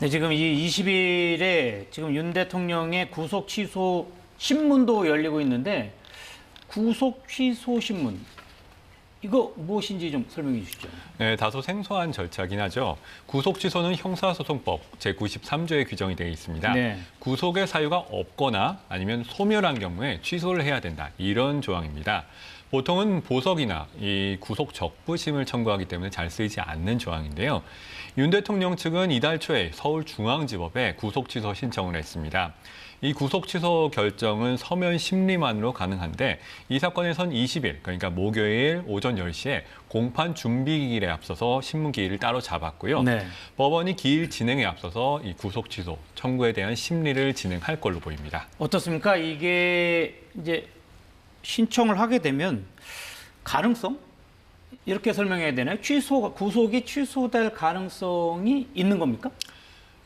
네, 지금 이 20일에 지금 윤 대통령의 구속 취소 신문도 열리고 있는데 구속 취소 신문 이거 무엇인지 좀 설명해 주시죠. 네, 다소 생소한 절차긴 하죠. 구속 취소는 형사소송법 제93조에 규정이 되어 있습니다. 네. 구속의 사유가 없거나 아니면 소멸한 경우에 취소를 해야 된다. 이런 조항입니다. 보통은 보석이나 이 구속 적부심을 청구하기 때문에 잘 쓰이지 않는 조항인데요. 윤 대통령 측은 이달 초에 서울중앙지법에 구속 취소 신청을 했습니다. 이 구속 취소 결정은 서면 심리만으로 가능한데 이 사건에선 20일, 그러니까 목요일 오전 10시에 공판 준비 기일에 앞서서 신문 기일을 따로 잡았고요. 네. 법원이 기일 진행에 앞서서 이 구속 취소 청구에 대한 심리를 진행할 걸로 보입니다. 어떻습니까? 이게 이제 신청을 하게 되면 가능성? 이렇게 설명해야 되나요? 구속이 취소될 가능성이 있는 겁니까?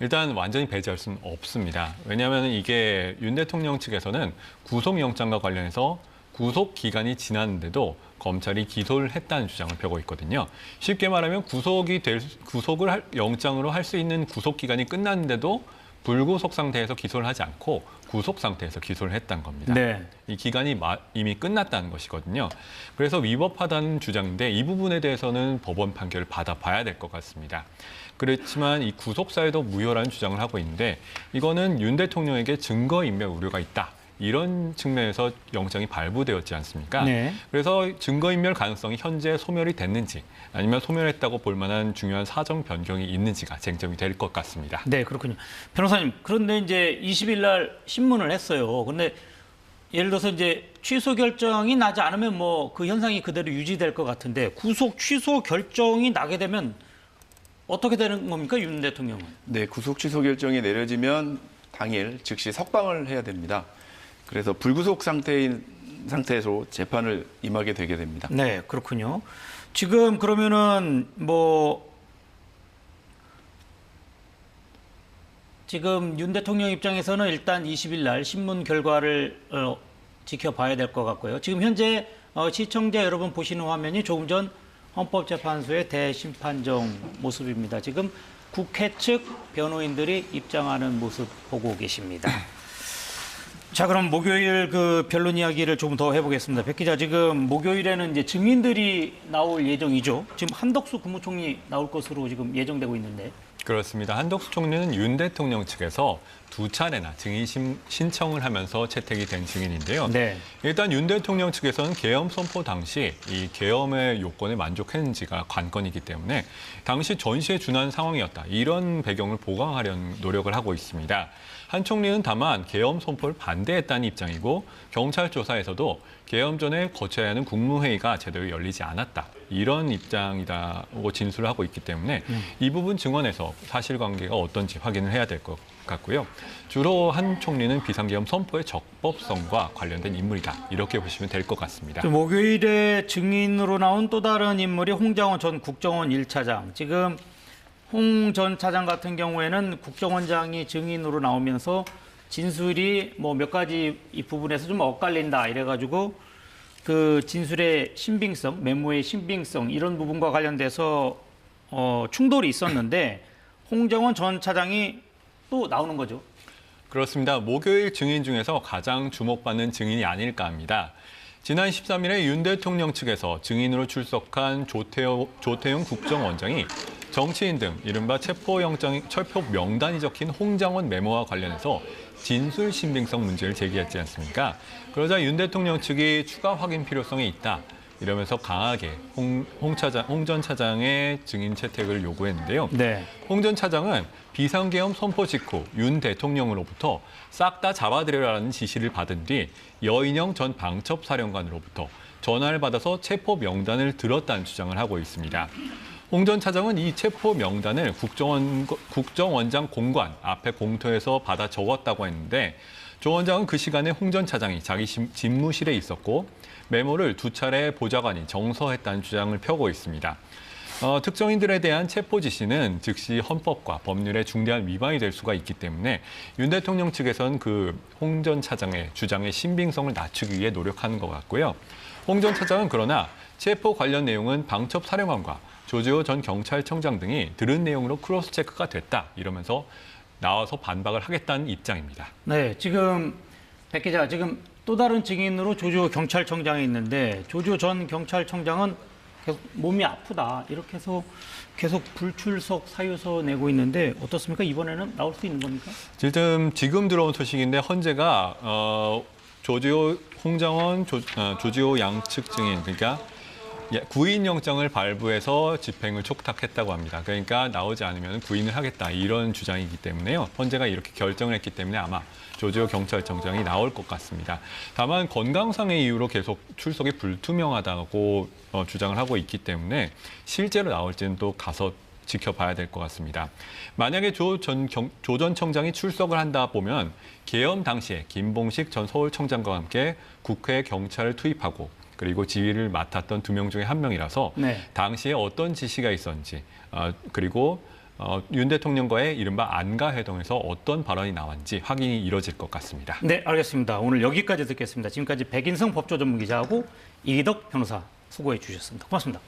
일단 완전히 배제할 수는 없습니다. 왜냐하면 이게 윤 대통령 측에서는 구속영장과 관련해서 구속 기간이 지났는데도 검찰이 기소를 했다는 주장을 펴고 있거든요. 쉽게 말하면 구속을 영장으로 할 수 있는 구속 기간이 끝났는데도 불구속 상태에서 기소를 하지 않고 구속 상태에서 기소를 했다는 겁니다. 네. 이 기간이 이미 끝났다는 것이거든요. 그래서 위법하다는 주장인데 이 부분에 대해서는 법원 판결을 받아봐야 될 것 같습니다. 그렇지만 이 구속 사유도 무효라는 주장을 하고 있는데 이거는 윤 대통령에게 증거인멸 우려가 있다. 이런 측면에서 영장이 발부되었지 않습니까? 네. 그래서 증거인멸 가능성이 현재 소멸이 됐는지 아니면 소멸했다고 볼 만한 중요한 사정 변경이 있는지가 쟁점이 될 것 같습니다. 네, 그렇군요. 변호사님, 그런데 이제 20일 날 신문을 했어요. 근데 예를 들어서 이제 취소 결정이 나지 않으면 뭐 그 현상이 그대로 유지될 것 같은데 구속 취소 결정이 나게 되면 어떻게 되는 겁니까, 윤 대통령은? 네, 구속 취소 결정이 내려지면 당일 즉시 석방을 해야 됩니다. 그래서 불구속 상태에서 재판을 임하게 되게 됩니다. 네, 그렇군요. 지금 그러면은 지금 윤 대통령 입장에서는 일단 20일 날 신문 결과를 지켜봐야 될 것 같고요. 지금 현재 시청자 여러분 보시는 화면이 조금 전 헌법재판소의 대심판정 모습입니다. 지금 국회 측 변호인들이 입장하는 모습 보고 계십니다. 자, 그럼 목요일 그 변론 이야기를 조금 더 해보겠습니다. 백 기자, 지금 목요일에는 이제 증인들이 나올 예정이죠. 지금 한덕수 국무총리 나올 것으로 지금 예정되고 있는데. 그렇습니다. 한덕수 총리는 윤 대통령 측에서 두 차례나 증인 신청을 하면서 채택이 된 증인인데요. 네. 일단 윤 대통령 측에서는 계엄 선포 당시 이 계엄의 요건에 만족했는지가 관건이기 때문에 당시 전시에 준한 상황이었다. 이런 배경을 보강하려는 노력을 하고 있습니다. 한 총리는 다만 계엄 선포를 반대했다는 입장이고 경찰 조사에서도 계엄 전에 거쳐야 하는 국무회의가 제대로 열리지 않았다. 이런 입장이다고 진술을 하고 있기 때문에 이 부분 증언에서 사실관계가 어떤지 확인을 해야 될 것 같고요. 주로 한 총리는 비상계엄 선포의 적법성과 관련된 인물이다. 이렇게 보시면 될 것 같습니다. 목요일에 증인으로 나온 또 다른 인물이 홍장원 전 국정원 1차장. 지금 홍 전 차장 같은 경우에는 국정원장이 증인으로 나오면서 진술이 뭐 몇 가지 이 부분에서 좀 엇갈린다 이래가지고 그 진술의 신빙성, 메모의 신빙성 이런 부분과 관련돼서 충돌이 있었는데 홍정원 전 차장이 또 나오는 거죠. 그렇습니다. 목요일 증인 중에서 가장 주목받는 증인이 아닐까 합니다. 지난 13일에 윤 대통령 측에서 증인으로 출석한 조태용 국정원장이 정치인 등 이른바 체포 명단이 적힌 홍장원 메모와 관련해서 진술 신빙성 문제를 제기했지 않습니까? 그러자 윤 대통령 측이 추가 확인 필요성이 있다. 이러면서 강하게 홍 전 차장의 증인 채택을 요구했는데요. 네. 홍 전 차장은 비상계엄 선포 직후 윤 대통령으로부터 싹 다 잡아들여라는 지시를 받은 뒤 여인영 전 방첩사령관으로부터 전화를 받아서 체포 명단을 들었다는 주장을 하고 있습니다. 홍 전 차장은 이 체포 명단을 국정원장 공관 앞에 공터에서 받아 적었다고 했는데 조 원장은 그 시간에 홍 전 차장이 자기 집무실에 있었고 메모를 두 차례 보좌관이 정서했다는 주장을 펴고 있습니다. 특정인들에 대한 체포 지시는 즉시 헌법과 법률에 중대한 위반이 될 수가 있기 때문에 윤 대통령 측에서는 그 홍 전 차장의 주장의 신빙성을 낮추기 위해 노력하는 것 같고요. 홍 전 차장은 그러나 체포 관련 내용은 방첩사령관과 조지호 전 경찰청장 등이 들은 내용으로 크로스 체크가 됐다 이러면서 나와서 반박을 하겠다는 입장입니다. 네, 지금 백 기자, 지금 또 다른 증인으로 조지호 경찰청장이 있는데 조지호 전 경찰청장은 계속 몸이 아프다 이렇게 해서 계속 불출석 사유서 내고 있는데 어떻습니까? 이번에는 나올 수 있는 겁니까? 지금 들어온 소식인데 헌재가 조지호 홍정원, 조지호 양측 증인 그러니까 구인 영장을 발부해서 집행을 촉탁했다고 합니다. 그러니까 나오지 않으면 구인을 하겠다 이런 주장이기 때문에요. 헌재가 이렇게 결정을 했기 때문에 아마 조지호 경찰청장이 나올 것 같습니다. 다만 건강상의 이유로 계속 출석이 불투명하다고 주장을 하고 있기 때문에 실제로 나올지는 또 가서 지켜봐야 될 것 같습니다. 만약에 조 전 청장이 출석을 한다 보면 계엄 당시에 김봉식 전 서울청장과 함께 국회 경찰을 투입하고 그리고 지휘를 맡았던 2명 중에 1명이라서 네. 당시에 어떤 지시가 있었는지 그리고 윤 대통령과의 이른바 안가회동에서 어떤 발언이 나왔는지 확인이 이뤄질 것 같습니다. 네, 알겠습니다. 오늘 여기까지 듣겠습니다. 지금까지 백인성 법조전문기자하고 이덕 변호사 수고해 주셨습니다. 고맙습니다.